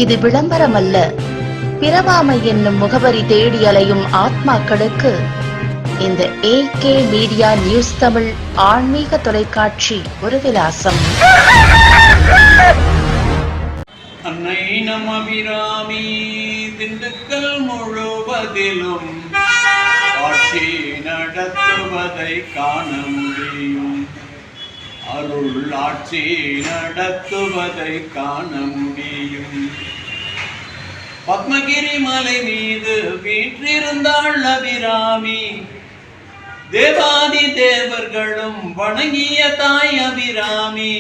இது விளம்பரமல்ல. பிறவாமை என்னும் முகவரி தேடி அலையும் ஆத்மாக்களுக்கு இந்த AK மீடியா நியூஸ் தமிழ் ஆன்மீக தொலைக்காட்சி ஒரு விலாசம். அன்னை நம் அபிராமி திண்டுக்கல் முழுவதிலும் ஆட்சி நடத்துவதை காண முடியும். அருள் ஆட்சி நடத்துவதை காண முடியும். பத்மகிரி மலை மீது வீற்றிருந்தாள் அபிராமி. தேவாதி தேவர்களும் வணங்கிய தாய் அபிராமி.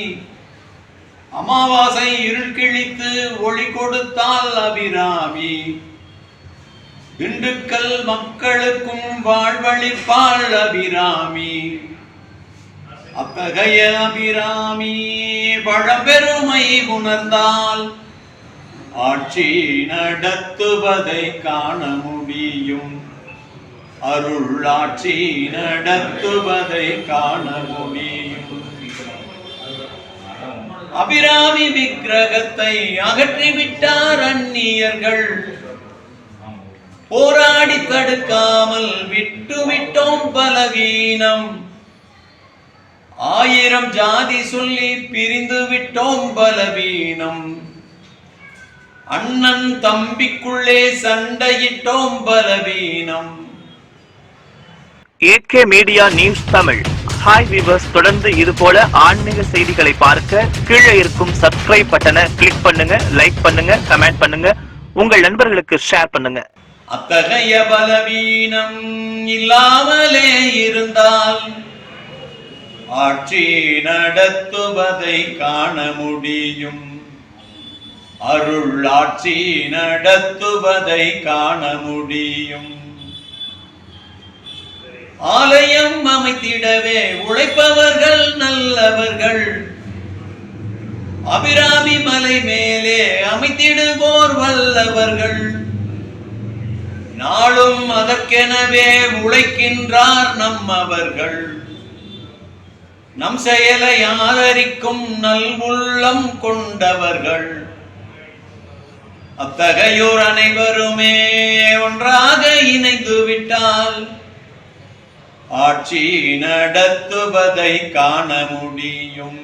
அமாவாசை இருள் கிழித்து ஒளி கொடுத்தாள் அபிராமி. திண்டுக்கல் மக்களுக்கும் வாழ்வளிப்பாள் அபிராமி. அத்தகைய அபிராமி பழம்பெருமை உணர்ந்தால் ஆட்சி நடத்துவதை காண முடியும். அருள் ஆட்சி நடத்துவதை காண முடியும். அபிராமி விக்கிரகத்தை அகற்றிவிட்டார் அந்நியர்கள். போராடி தடுக்காமல் விட்டுவிட்டோம் பலவீனம். 1000 ஜாதி சொல்லி பிரிந்து விட்டோம் பலவீனம். அண்ணன் தம்பிக்குள்ளே சண்டையிட்டோம் பலவீனம். AK media news Tamil. Hi viewers, தொடர்ந்து இது போல ஆன்மீக செய்திகளை பார்க்க கீழே இருக்கும் சப்ஸ்கிரைப் பட்டனை கிளிக் பண்ணுங்க, லைக் பண்ணுங்க, கமெண்ட் பண்ணுங்க, உங்கள் நண்பர்களுக்கு ஷேர் பண்ணுங்க. அத்தகைய பலவீனம் இல்லாமலே இருந்தால் ஆட்சி நடத்துவதை காண முடியும். அருள் ஆட்சி நடத்துவதை காண முடியும். ஆலயம் அமைத்திடவே உழைப்பவர்கள் நல்லவர்கள். அபிராமி மலை மேலே அமைத்திடுவோர் வல்லவர்கள். நாளும் அதற்கெனவே உழைக்கின்றார் நம்மவர்கள். நம் செயலை ஆதரிக்கும் நல்வுள்ளம் கொண்டவர்கள். அத்தகையோர் அனைவருமே ஒன்றாக இணைந்து விட்டால் ஆட்சி நடத்துவதை காண முடியும்.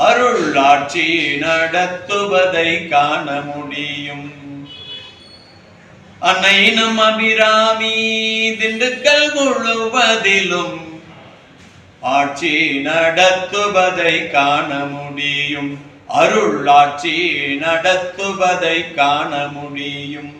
அருள் ஆட்சி நடத்துவதை காண முடியும். அன்னை நம் அபிராமி திண்டுக்கல் முழுவதிலும் ஆட்சி நடத்துவதை காண முடியும். அருள் ஆட்சி நடத்துவதை காண முடியும்.